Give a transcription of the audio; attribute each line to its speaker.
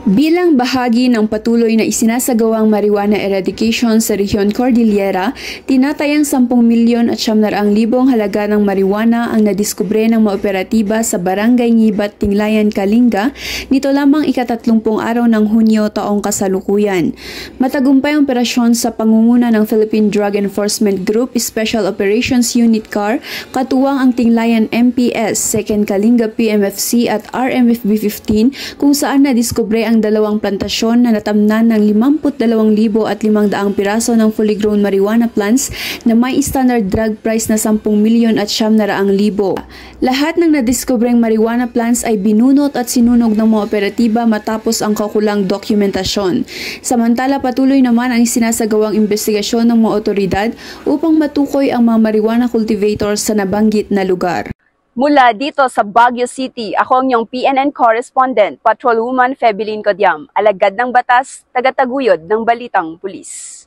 Speaker 1: Bilang bahagi ng patuloy na isinasagawang marijuana eradication sa Rehiyon Cordillera, tinatayang 10 milyon at 900,000 halaga ng marijuana ang nadiskubre ng mga operatiba sa Barangay Ngibat, Tinglayan, Kalinga nito lamang ika-30 araw ng Hunyo taong kasalukuyan. Matagumpay ang operasyon sa pangunguna ng Philippine Drug Enforcement Group Special Operations Unit CAR, katuwang ang Tinglayan MPS, 2nd Kalinga PMFC at RMFB 15 kung saan nadiskubre ang dalawang plantasyon na natamnan ng 52,500 piraso ng fully grown marijuana plants na may standard drug price na 10 milyon at 900,000. Lahat ng nadiskubreng marijuana plants ay binunot at sinunog ng mga operatiba matapos ang kakulang dokumentasyon. Samantala, patuloy naman ang isinasagawang investigasyon ng mga otoridad upang matukoy ang mga marijuana cultivators sa nabanggit na lugar.
Speaker 2: Mula dito sa Baguio City, ako ang iyong PNN correspondent, Patrolwoman Febelin Codiam, alagad ng batas, tagataguyod ng Balitang Pulis.